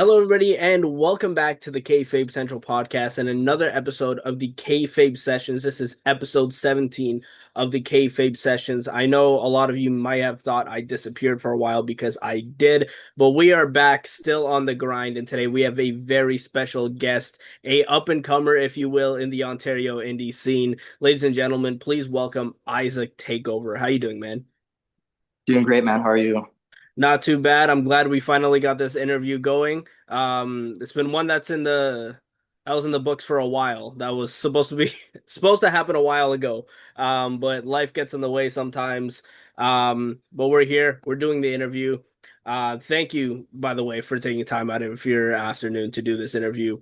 Hello, everybody, and welcome back to the Kayfabe Central podcast and another episode of the Kayfabe Sessions. This is episode 17 of the Kayfabe Sessions. I know a lot of you might have thought I disappeared for a while because I did, but we are back still on the grind. And today we have a very special guest, a up-and-comer, if you will, in the Ontario indie scene. Ladies and gentlemen, please welcome Issac Takeover. How you doing, man? Doing great, man. How are you? Not too bad. I'm glad we finally got this interview going. It's been one that was in the books for a while. That was supposed to be supposed to happen a while ago. But life gets in the way sometimes. But we're here. We're doing the interview. Thank you, by the way, for taking time out of your afternoon to do this interview.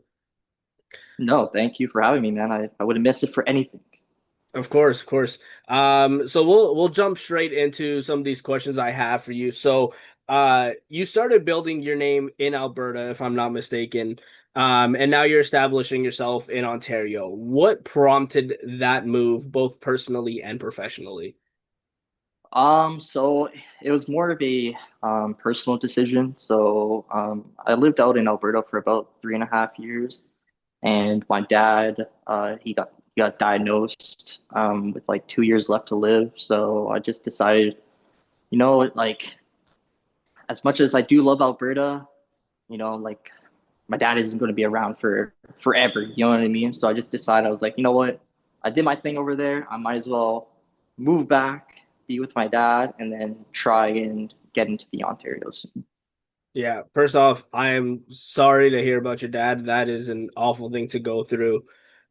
No, thank you for having me, man. I would have missed it for anything. Of course, of course. So we'll jump straight into some of these questions I have for you. So, you started building your name in Alberta, if I'm not mistaken, and now you're establishing yourself in Ontario. What prompted that move, both personally and professionally? So it was more of a personal decision. I lived out in Alberta for about 3.5 years, and my dad, he got diagnosed with like 2 years left to live. So I just decided, like as much as I do love Alberta, like my dad isn't going to be around for forever. You know what I mean? So I just decided I was like, you know what? I did my thing over there. I might as well move back, be with my dad, and then try and get into the Ontario scene. Yeah, first off, I am sorry to hear about your dad. That is an awful thing to go through.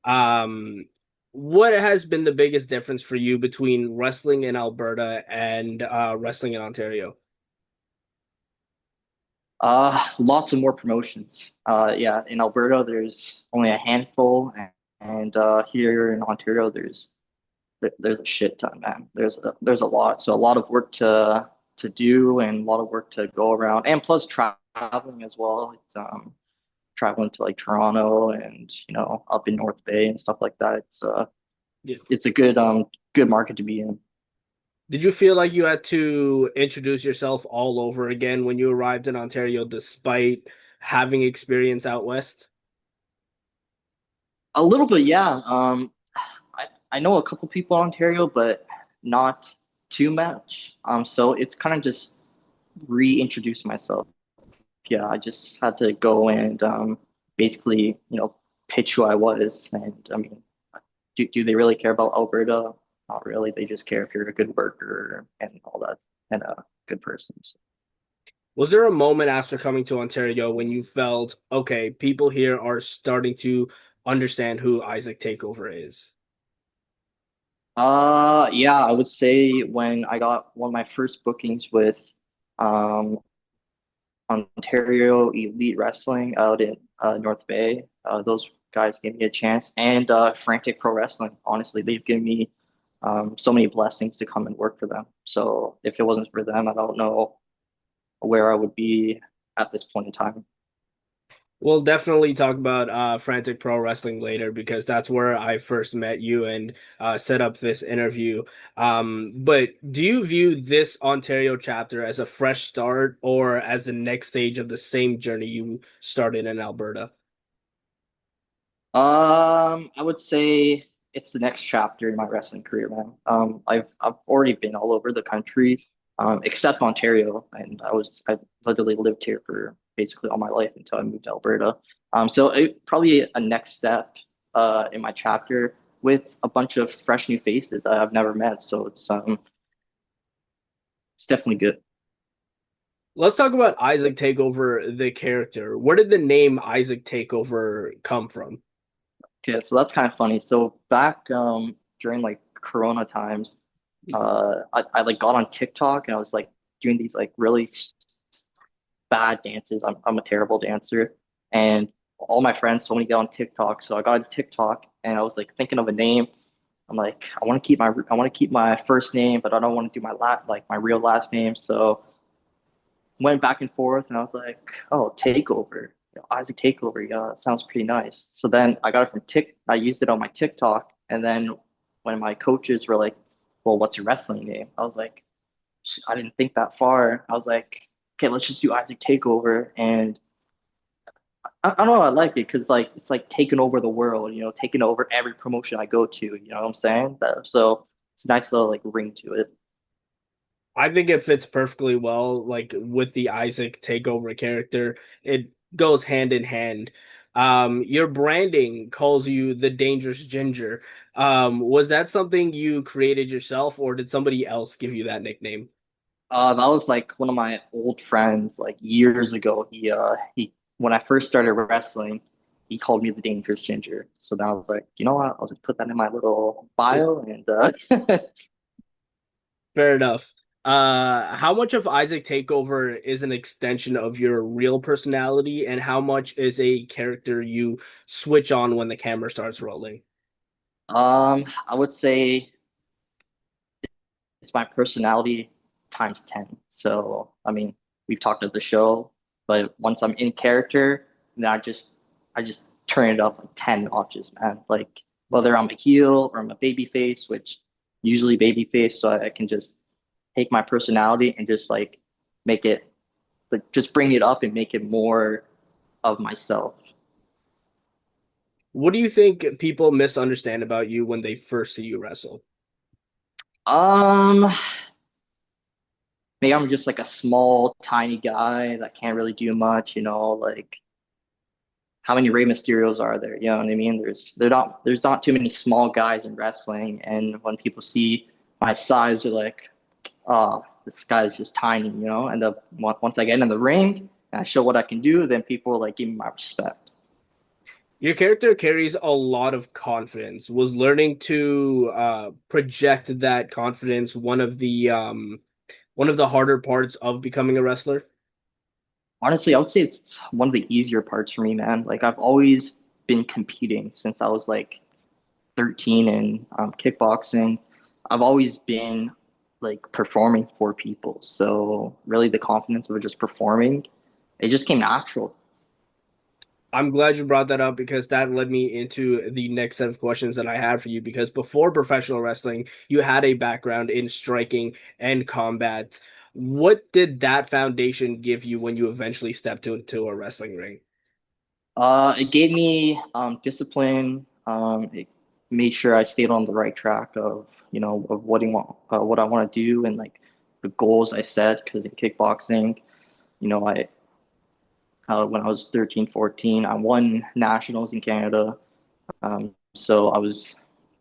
Um, what has been the biggest difference for you between wrestling in Alberta and wrestling in Ontario? Lots of more promotions. Yeah, in Alberta, there's only a handful, and here in Ontario, there's a shit ton, man. There's a lot. So a lot of work to do and a lot of work to go around, and plus traveling as well. It's traveling to like Toronto and up in North Bay and stuff like that. It's a good market to be in. Did you feel like you had to introduce yourself all over again when you arrived in Ontario, despite having experience out west? A little bit, yeah. I know a couple people in Ontario, but not too much. So it's kind of just reintroduce myself. Yeah, I just had to go and basically, pitch who I was. And I mean, do they really care about Alberta? Not really. They just care if you're a good worker and all that and a good person. So, Was there a moment after coming to Ontario when you felt, okay, people here are starting to understand who Isaac Takeover is? yeah, I would say when I got one of my first bookings with um, Ontario Elite Wrestling out in North Bay. Those guys gave me a chance, and Frantic Pro Wrestling. Honestly, they've given me so many blessings to come and work for them. So if it wasn't for them, I don't know where I would be at this point in time. We'll definitely talk about Frantic Pro Wrestling later because that's where I first met you and set up this interview. But do you view this Ontario chapter as a fresh start or as the next stage of the same journey you started in Alberta? I would say it's the next chapter in my wrestling career, man. I've already been all over the country, except Ontario, and I literally lived here for basically all my life until I moved to Alberta. So it probably a next step in my chapter with a bunch of fresh new faces that I've never met. So it's definitely good. Let's talk about Isaac Takeover, the character. Where did the name Isaac Takeover come from? Okay, so that's kind of funny. So back during like Corona times, I like got on TikTok and I was like doing these like really bad dances. I'm a terrible dancer, and all my friends told me to get on TikTok. So I got on TikTok and I was like thinking of a name. I'm like, I want to keep my first name, but I don't want to do my real last name. So went back and forth, and I was like, oh, Takeover. Isaac Takeover, yeah, that sounds pretty nice. So then I got it from I used it on my TikTok, and then when my coaches were like, well, what's your wrestling name? I was like, I didn't think that far. I was like, okay, let's just do Isaac Takeover. And I don't know. I like it because like it's like taking over the world, taking over every promotion I go to. You know what I'm saying? So it's a nice little like ring to it. I think it fits perfectly well, like with the Isaac Takeover character. It goes hand in hand. Your branding calls you the Dangerous Ginger. Was that something you created yourself, or did somebody else give you that nickname? That was like one of my old friends, like years ago. He when I first started wrestling, he called me the Dangerous Ginger. So then I was like, you know what? I'll just put that in my little bio, and Fair enough. How much of Isaac Takeover is an extension of your real personality, and how much is a character you switch on when the camera starts rolling? I would say it's my personality times 10. So, I mean, we've talked about the show, but once I'm in character, then I just turn it up like 10 notches, man. Like whether I'm a heel or I'm a baby face, which usually baby face, so I can just take my personality and just like make it like just bring it up and make it more of myself. What do you think people misunderstand about you when they first see you wrestle? Um, Maybe I'm just like a small, tiny guy that can't really do much, like how many Rey Mysterios are there? You know what I mean? There's not too many small guys in wrestling, and when people see my size, they're like, "Oh, this guy is just tiny," And once I get in the ring and I show what I can do, then people like give me my respect. Your character carries a lot of confidence. Was learning to project that confidence one of the harder parts of becoming a wrestler? Honestly, I would say it's one of the easier parts for me, man. Like I've always been competing since I was like 13 in kickboxing. I've always been like performing for people. So really the confidence of just performing, it just came natural. I'm glad you brought that up because that led me into the next set of questions that I had for you. Because before professional wrestling, you had a background in striking and combat. What did that foundation give you when you eventually stepped into a wrestling ring? It gave me discipline. It made sure I stayed on the right track of what I want to do and like the goals I set. Because in kickboxing, I when I was 13, 14, I won nationals in Canada. So I was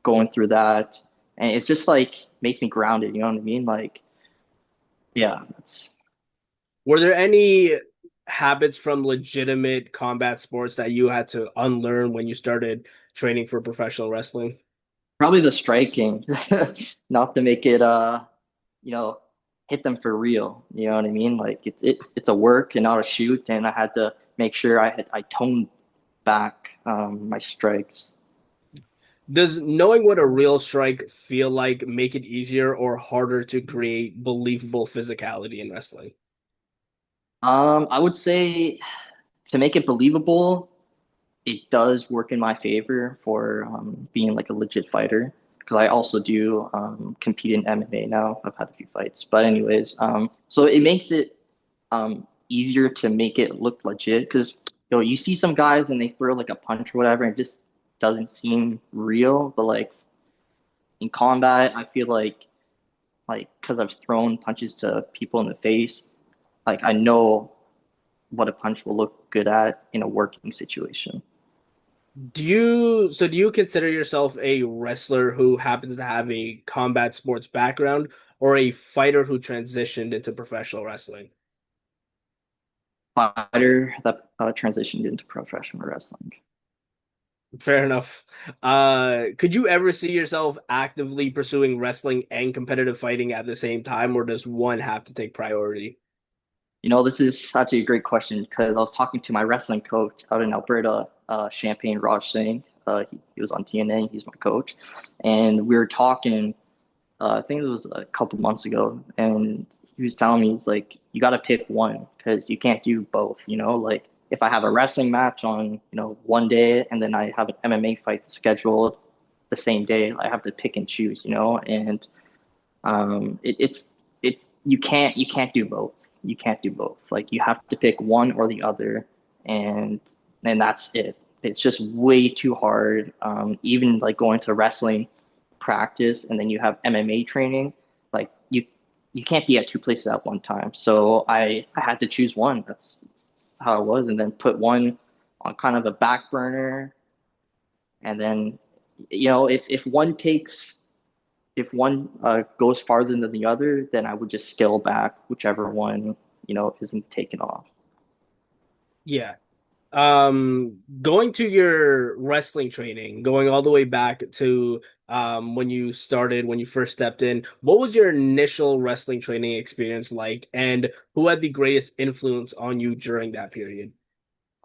going through that, and it's just like makes me grounded. You know what I mean? Like, yeah, it's Were there any habits from legitimate combat sports that you had to unlearn when you started training for professional wrestling? probably the striking, not to make it you know, hit them for real. You know what I mean? Like it's a work and not a shoot, and I had to make sure I toned back my strikes. Does knowing what a real strike feel like make it easier or harder to create believable physicality in wrestling? I would say to make it believable, it does work in my favor for being like a legit fighter because I also do compete in MMA now. I've had a few fights, but anyways, so it makes it easier to make it look legit because you see some guys and they throw like a punch or whatever and it just doesn't seem real. But like in combat, I feel like because I've thrown punches to people in the face, like I know what a punch will look good at in a working situation. Do you consider yourself a wrestler who happens to have a combat sports background or a fighter who transitioned into professional wrestling? Fighter that transitioned into professional wrestling. Fair enough. Could you ever see yourself actively pursuing wrestling and competitive fighting at the same time, or does one have to take priority? This is actually a great question because I was talking to my wrestling coach out in Alberta, Champagne Raj Singh. He was on TNA. He's my coach, and we were talking. I think it was a couple months ago, and he was telling me he's like, you got to pick one because you can't do both. Like if I have a wrestling match on one day and then I have an MMA fight scheduled the same day, I have to pick and choose. And it's you can't do both. You can't do both. Like you have to pick one or the other, and and that's it. It's just way too hard. Even like going to wrestling practice and then you have MMA training, like you can't be at two places at one time. So I had to choose one. That's how it was, and then put one on kind of a back burner, and then if one goes farther than the other, then I would just scale back whichever one isn't taken off. Yeah. Going to your wrestling training, going all the way back to when you started, when you first stepped in, what was your initial wrestling training experience like, and who had the greatest influence on you during that period?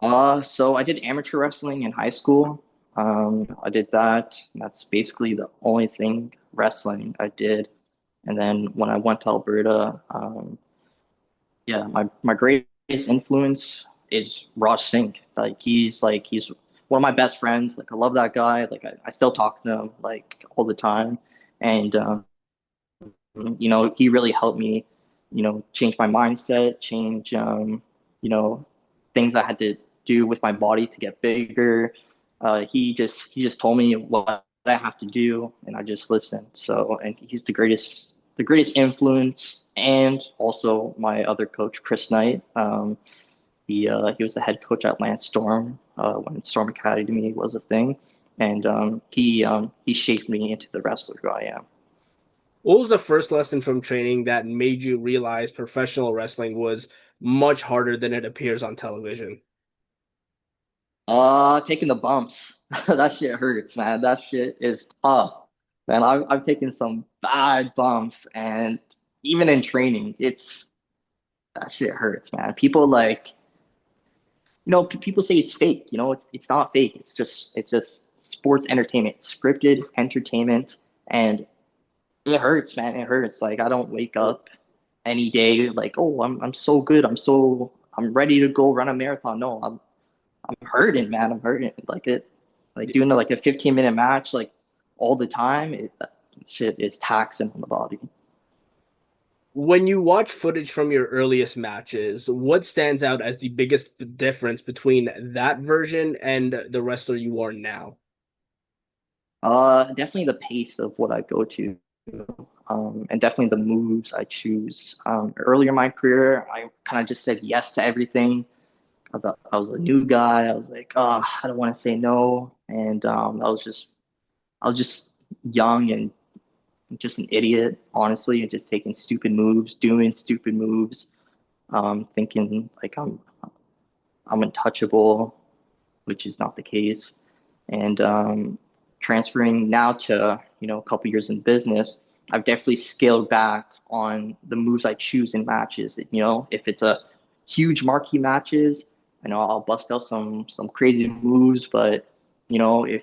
So I did amateur wrestling in high school. I did that. That's basically the only thing wrestling I did. And then when I went to Alberta, yeah, my greatest influence is Raj Singh. He's one of my best friends. Like I love that guy. Like I still talk to him like all the time. And he really helped me, change my mindset, change you know, things I had to do with my body to get bigger. He just told me what I have to do, and I just listened. So, and he's the greatest influence, and also my other coach, Chris Knight. He was the head coach at Lance Storm when Storm Academy was a thing, and he shaped me into the wrestler who I am. What was the first lesson from training that made you realize professional wrestling was much harder than it appears on television? Taking the bumps. That shit hurts, man. That shit is tough. Man, I've taken some bad bumps, and even in training, that shit hurts, man. People people say it's fake. It's not fake. It's just sports entertainment, scripted entertainment, and it hurts, man. It hurts. Like I don't wake up any day like, oh, I'm so good. I'm ready to go run a marathon. No, I'm hurting, man. I'm hurting. Like doing like a 15-minute match, like all the time. That shit is taxing on the body. When you watch footage from your earliest matches, what stands out as the biggest difference between that version and the wrestler you are now? Definitely the pace of what I go to, and definitely the moves I choose. Earlier in my career, I kind of just said yes to everything. I was a new guy. I was like, oh, I don't want to say no, and I was just young and just an idiot, honestly, and just taking stupid moves, doing stupid moves, thinking like I'm untouchable, which is not the case. And transferring now to a couple years in business, I've definitely scaled back on the moves I choose in matches. If it's a huge marquee matches, I'll bust out some crazy moves, but if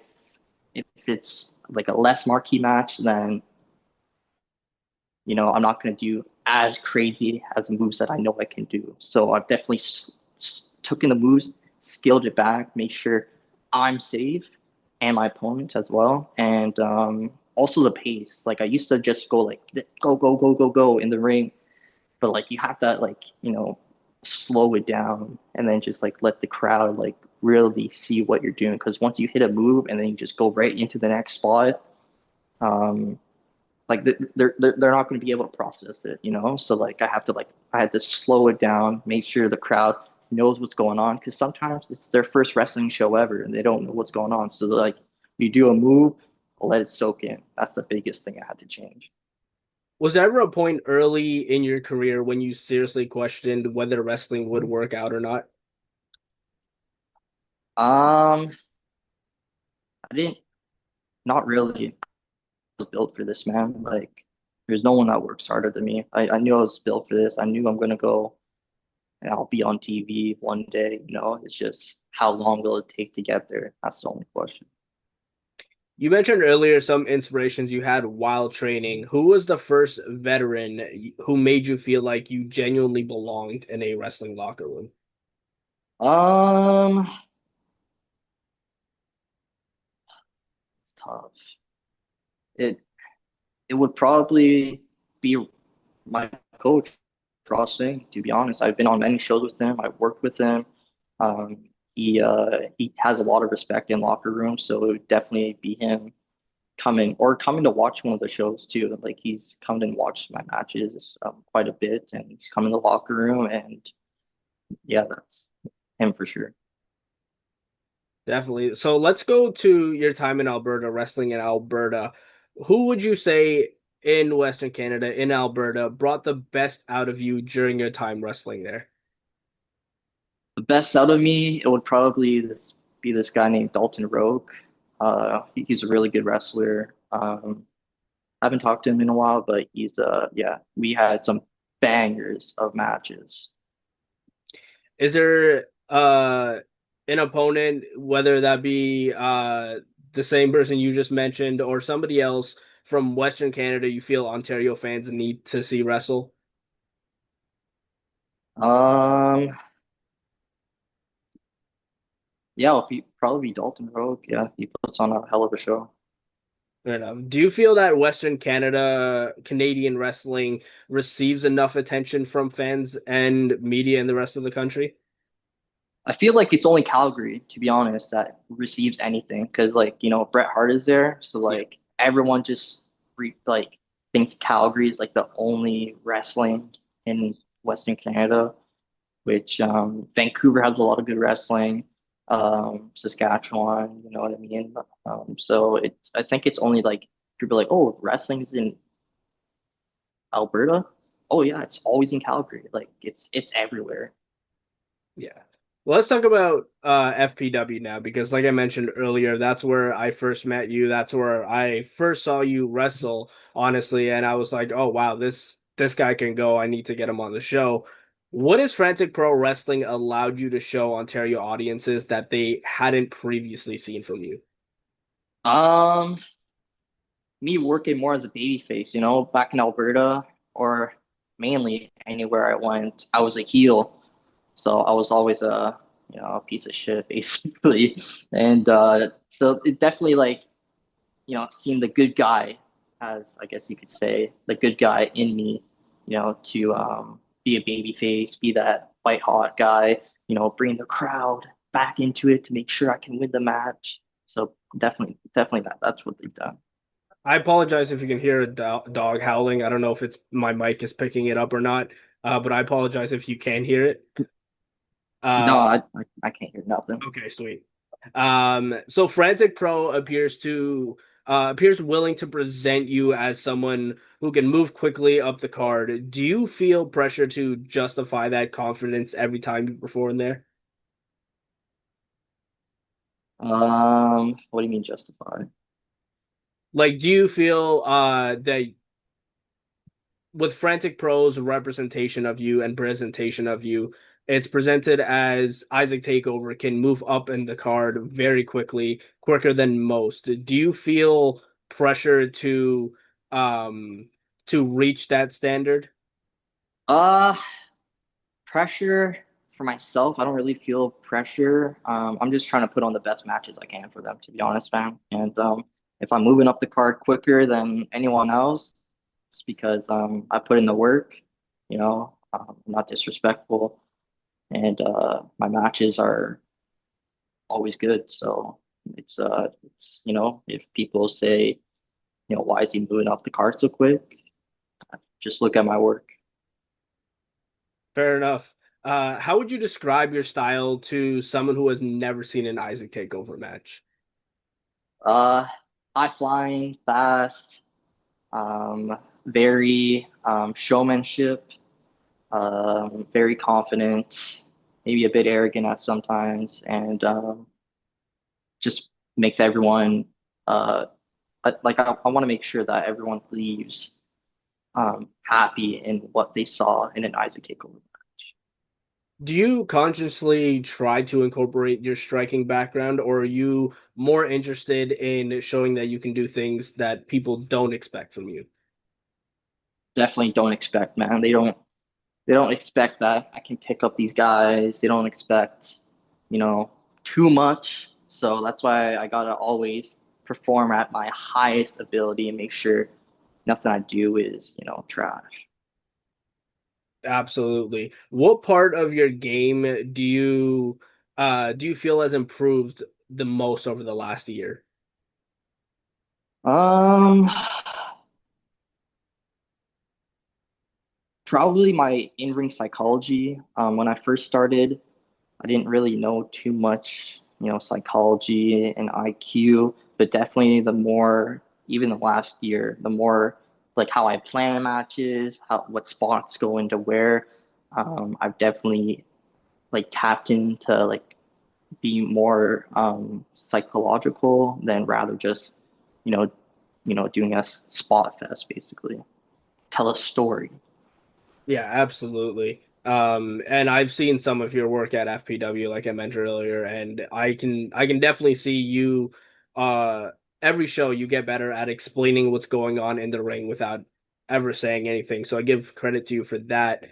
it's like a less marquee match, then I'm not going to do as crazy as the moves that I know I can do. So I've definitely taken the moves, scaled it back, make sure I'm safe and my opponent as well. And also the pace. Like I used to just go like go, go, go, go, go in the ring, but like you have to like, slow it down and then just like let the crowd like really see what you're doing. Because once you hit a move and then you just go right into the next spot, um, like they're not going to be able to process it. So like I had to slow it down, make sure the crowd knows what's going on because sometimes it's their first wrestling show ever and they don't know what's going on. So like you do a move, let it soak in. That's the biggest thing I had to change. Was there ever a point early in your career when you seriously questioned whether wrestling would work out or not? Um, I didn't, not really. I was built for this, man. Like there's no one that works harder than me. I knew I was built for this. I knew I'm gonna go and I'll be on TV one day. It's just how long will it take to get there? That's the only question. You mentioned earlier some inspirations you had while training. Who was the first veteran who made you feel like you genuinely belonged in a wrestling locker room? Um, it's tough. It it would probably be my coach, Ross Singh, to be honest. I've been on many shows with him. I've worked with him. Um, he has a lot of respect in locker room, so it would definitely be him coming to watch one of the shows too. Like he's come and watched my matches quite a bit, and he's come in the locker room, and yeah, that's him for sure. Definitely. So let's go to your time in Alberta, wrestling in Alberta. Who would you say in Western Canada, in Alberta, brought the best out of you during your time wrestling there? The best out of me, it would probably be this guy named Dalton Rogue. He's a really good wrestler. I haven't talked to him in a while, but he's yeah, we had some bangers of matches. Is there an opponent, whether that be the same person you just mentioned or somebody else from Western Canada you feel Ontario fans need to see wrestle? Um, yeah, he probably be Dalton Rogue. Yeah, he puts on a hell of a show. Fair enough. Do you feel that Western Canada, Canadian wrestling receives enough attention from fans and media in the rest of the country? I feel like it's only Calgary, to be honest, that receives anything because, like, Bret Hart is there, so Yeah. like everyone just like thinks Calgary is like the only wrestling in Western Canada, which Vancouver has a lot of good wrestling, Saskatchewan, you know what I mean? So I think it's only like people are like, oh, wrestling is in Alberta. Oh yeah, it's always in Calgary. Like it's everywhere. Yeah. Well, let's talk about FPW now because, like I mentioned earlier, that's where I first met you. That's where I first saw you wrestle, honestly, and I was like, "Oh wow, this guy can go. I need to get him on the show." What has Frantic Pro Wrestling allowed you to show Ontario audiences that they hadn't previously seen from you? Um, Me working more as a baby face, back in Alberta or mainly anywhere I went, I was a heel. So I was always a piece of shit basically. And so it definitely like, seeing the good guy as I guess you could say, the good guy in me, to be a baby face, be that white hot guy, bring the crowd back into it to make sure I can win the match. So definitely that's what they've done. I apologize if you can hear a dog howling. I don't know if it's my mic is picking it up or not, but I apologize if you can hear it. No, Uh, I can't hear nothing. okay, sweet. So Frantic Pro appears willing to present you as someone who can move quickly up the card. Do you feel pressure to justify that confidence every time you perform there? What do you mean justify? Like, do you feel that with Frantic Pro's representation of you and presentation of you, it's presented as Issac Takeover can move up in the card very quickly, quicker than most. Do you feel pressure um to reach that standard? Uh, Pressure for myself, I don't really feel pressure. I'm just trying to put on the best matches I can for them, to be honest, man. And if I'm moving up the card quicker than anyone else, it's because I put in the work, I'm not disrespectful, and my matches are always good. So it's if people say, why is he moving up the card so quick? Just look at my work. Fair enough. How would you describe your style to someone who has never seen an Isaac Takeover match? Uh, High flying, fast, very showmanship, very confident, maybe a bit arrogant at sometimes, and just makes everyone I want to make sure that everyone leaves happy in what they saw in an Isaac Takeover. Do you consciously try to incorporate your striking background, or are you more interested in showing that you can do things that people don't expect from you? Definitely don't expect, man. They don't expect that I can pick up these guys. They don't expect, you know, too much. So that's why I gotta always perform at my highest ability and make sure nothing I do is, trash. Absolutely. What part of your game do you do you feel has improved the most over the last year? Um, Probably my in-ring psychology. When I first started, I didn't really know too much, psychology and IQ, but definitely even the last year, the more like how I plan matches, what spots go into where, I've definitely like tapped into like be more psychological than rather just, you know, doing a spot fest basically. Tell a story. Yeah, absolutely. And I've seen some of your work at FPW, like I mentioned earlier, and I can definitely see you uh every show you get better at explaining what's going on in the ring without ever saying anything. So I give credit to you for that.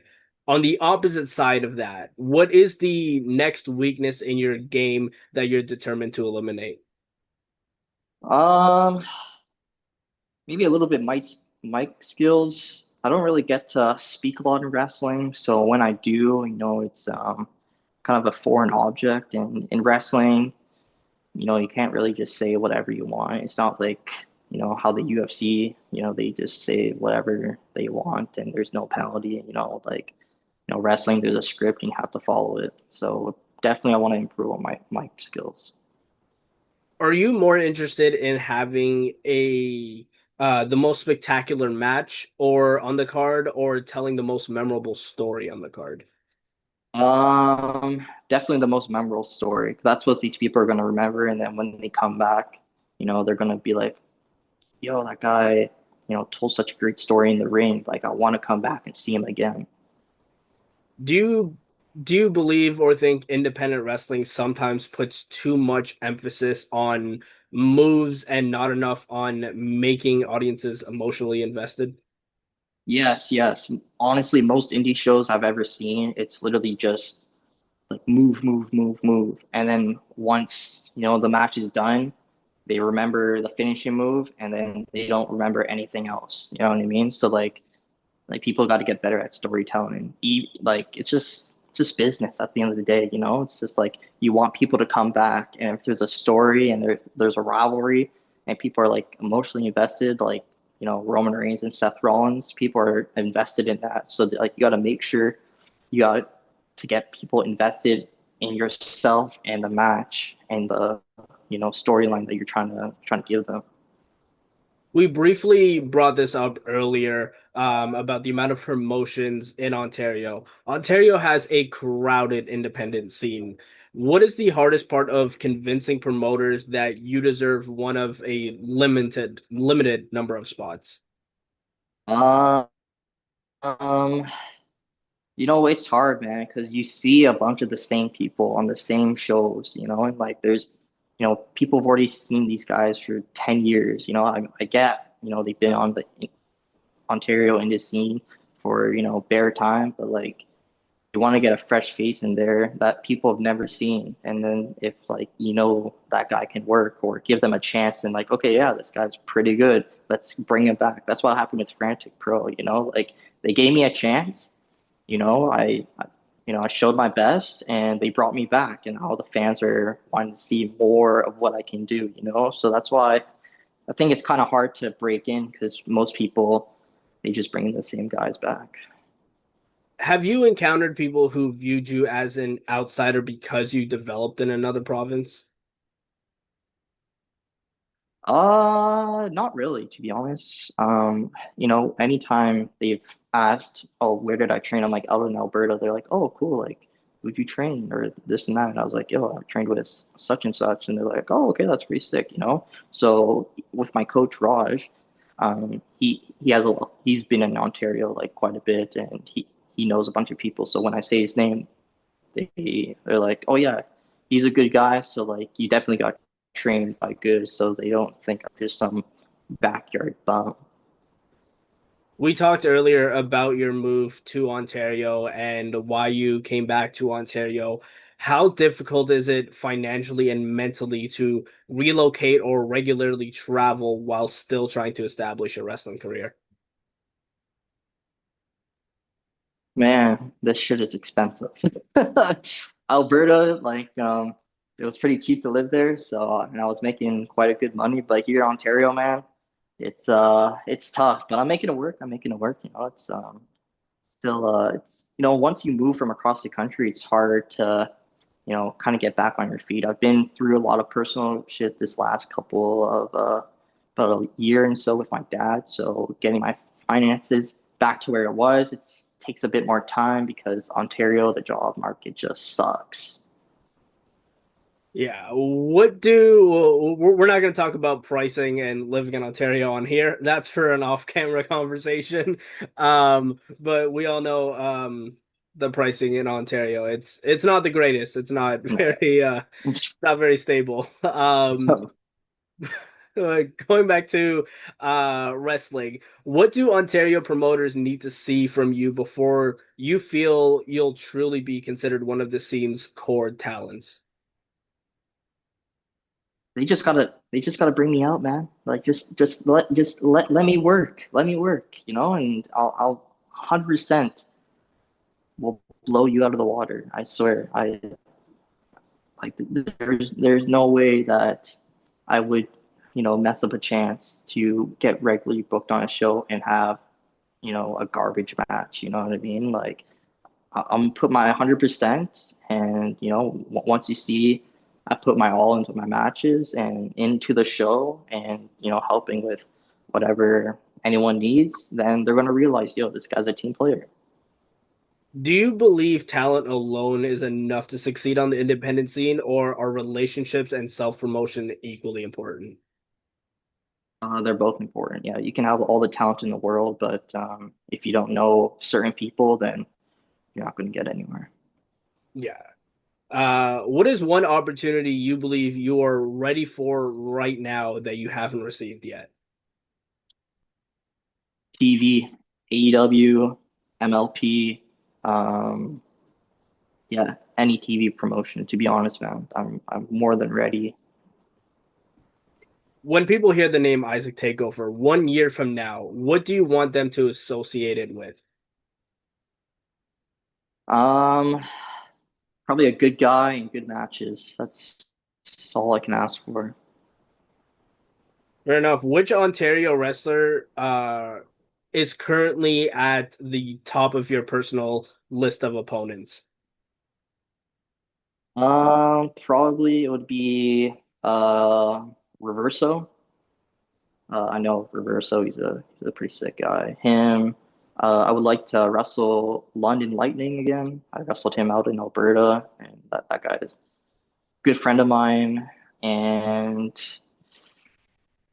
On the opposite side of that, what is the next weakness in your game that you're determined to eliminate? Um, Maybe a little bit mic skills. I don't really get to speak a lot in wrestling, so when I do, it's kind of a foreign object. And in wrestling, you can't really just say whatever you want. It's not like, how the UFC, they just say whatever they want and there's no penalty. Like, wrestling, there's a script and you have to follow it. So definitely I want to improve on my mic skills. Are you more interested in having a the most spectacular match or on the card or telling the most memorable story on the card? Definitely the most memorable story. That's what these people are going to remember. And then when they come back, they're going to be like, yo, that guy, told such a great story in the ring. Like, I want to come back and see him again. Do you do you believe or think independent wrestling sometimes puts too much emphasis on moves and not enough on making audiences emotionally invested? Yes, yes. Honestly, most indie shows I've ever seen, it's literally just like move, move, move, move. And then once, the match is done, they remember the finishing move and then they don't remember anything else. You know what I mean? So like people got to get better at storytelling and like it's just business at the end of the day, it's just like you want people to come back, and if there's a story and there's a rivalry and people are like emotionally invested, like Roman Reigns and Seth Rollins, people are invested in that. So like you got to make sure you got to get people invested in yourself and the match and the storyline that you're trying to give them. We briefly brought this up earlier about the amount of promotions in Ontario. Ontario has a crowded independent scene. What is the hardest part of convincing promoters that you deserve one of a limited number of spots? Um, um, it's hard, man, because you see a bunch of the same people on the same shows, and like there's, people have already seen these guys for 10 years. I get, they've been on the Ontario indie scene for, bare time, but like you want to get a fresh face in there that people have never seen. And then if like, that guy can work or give them a chance and like, okay, yeah, this guy's pretty good. Let's bring him back. That's what happened with Frantic Pro, like they gave me a chance. I showed my best and they brought me back, and all the fans are wanting to see more of what I can do. So that's why I think it's kind of hard to break in because most people, they just bring the same guys back. Have you encountered people who viewed you as an outsider because you developed in another province? Not really, to be honest. Anytime they've asked, oh, where did I train? I'm like, out in Alberta. They're like, oh, cool. Like, who'd you train? Or this and that. And I was like, yo, I trained with such and such. And they're like, oh, okay, that's pretty sick. So with my coach Raj, he's been in Ontario like quite a bit, and he knows a bunch of people. So when I say his name, they're like, oh yeah, he's a good guy. So like you definitely got trained by good, so they don't think I'm just some backyard bum. We talked earlier about your move to Ontario and why you came back to Ontario. How difficult is it financially and mentally to relocate or regularly travel while still trying to establish a wrestling career? Man, this shit is expensive. Alberta, it was pretty cheap to live there, so and I was making quite a good money. But here in Ontario, man, it's tough. But I'm making it work. I'm making it work. It's still it's once you move from across the country, it's hard to kind of get back on your feet. I've been through a lot of personal shit this last couple of about a year and so with my dad. So getting my finances back to where it was, it takes a bit more time because Ontario, the job market just sucks. Yeah, what do we're not going to talk about pricing and living in Ontario on here. That's for an off-camera conversation. But we all know the pricing in Ontario. It's not the greatest. It's not very not very stable. So Going back to wrestling, what do Ontario promoters need to see from you before you feel you'll truly be considered one of the scene's core talents? they just gotta bring me out, man. Like just let me work. Let me work, and I'll 100% will blow you out of the water. I swear. I like there's no way that I would, mess up a chance to get regularly booked on a show and have, a garbage match. You know what I mean? Like I'm gonna put my 100%, and once you see I put my all into my matches and into the show, and helping with whatever anyone needs, then they're gonna realize, yo, this guy's a team player. Do you believe talent alone is enough to succeed on the independent scene, or are relationships and self-promotion equally important? They're both important. Yeah, you can have all the talent in the world, but if you don't know certain people, then you're not going to get anywhere. Yeah. What is one opportunity you believe you are ready for right now that you haven't received yet? TV, AEW, MLP, um, yeah, any TV promotion. To be honest, man, I'm more than ready. When people hear the name Issac Takeover 1 year from now, what do you want them to associate it with? Um, Probably a good guy and good matches. That's all I can ask for. Fair enough. Which Ontario wrestler is currently at the top of your personal list of opponents? Probably it would be Reverso. I know Reverso. He's a pretty sick guy. Him. I would like to wrestle London Lightning again. I wrestled him out in Alberta, and that guy is a good friend of mine. And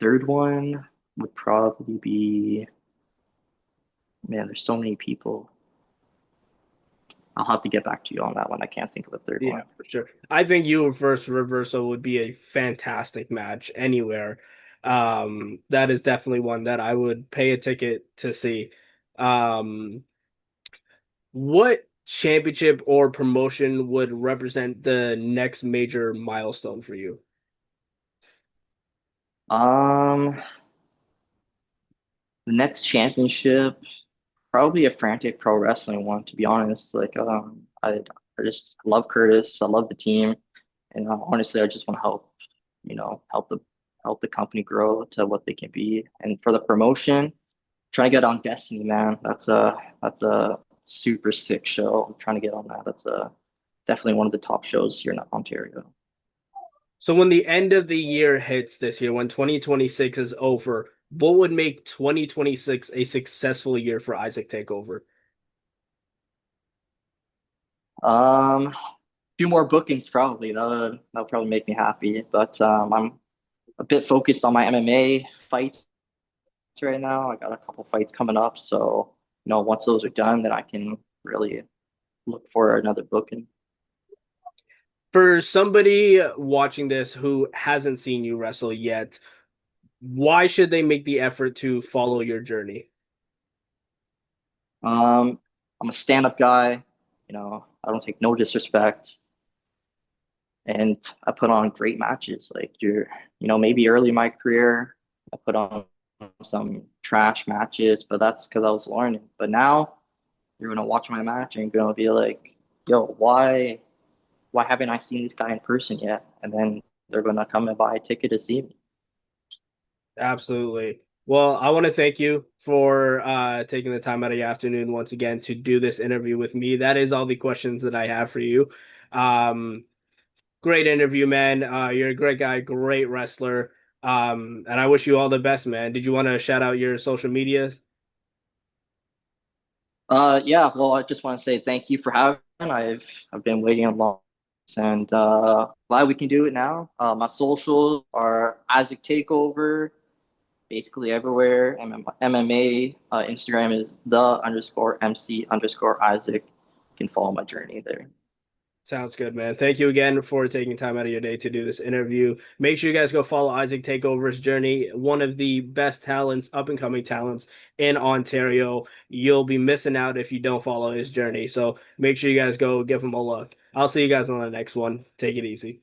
third one would probably be, man, there's so many people. I'll have to get back to you on that one. I can't think of a third Yeah, one. for sure. I think you versus Reversal would be a fantastic match anywhere. That is definitely one that I would pay a ticket to see. Um, what championship or promotion would represent the next major milestone for you? Um, the next championship, probably a Frantic Pro Wrestling one, to be honest. I just love Curtis. I love the team, and honestly, I just want to help, help the company grow to what they can be. And for the promotion, trying to get on Destiny, man. That's a super sick show. I'm trying to get on that. That's definitely one of the top shows here in Ontario. So when the end of the year hits this year, when 2026 is over, what would make 2026 a successful year for Isaac Takeover? Um, few more bookings probably. That'll probably make me happy. But I'm a bit focused on my MMA fights right now. I got a couple fights coming up, so once those are done, then I can really look for another booking. For somebody watching this who hasn't seen you wrestle yet, why should they make the effort to follow your journey? I'm a stand-up guy. I don't take no disrespect, and I put on great matches. Like maybe early in my career, I put on some trash matches, but that's because I was learning. But now you're gonna watch my match and you're gonna be like, yo, why? why haven't I seen this guy in person yet? And then they're gonna come and buy a ticket to see me. Absolutely. Well, I want to thank you for taking the time out of your afternoon once again to do this interview with me. That is all the questions that I have for you. Um, Great interview, man. You're a great guy, great wrestler. And I wish you all the best, man. Did you want to shout out your social medias? Yeah, well, I just want to say thank you for having. I've been waiting a long, and glad we can do it now. My socials are Isaac Takeover, basically everywhere. MMA, Instagram is the_MC_Isaac. You can follow my journey there. Sounds good, man. Thank you again for taking time out of your day to do this interview. Make sure you guys go follow Isaac Takeover's journey, one of the best talents, up and coming talents in Ontario. You'll be missing out if you don't follow his journey. So make sure you guys go give him a look. I'll see you guys on the next one. Take it easy.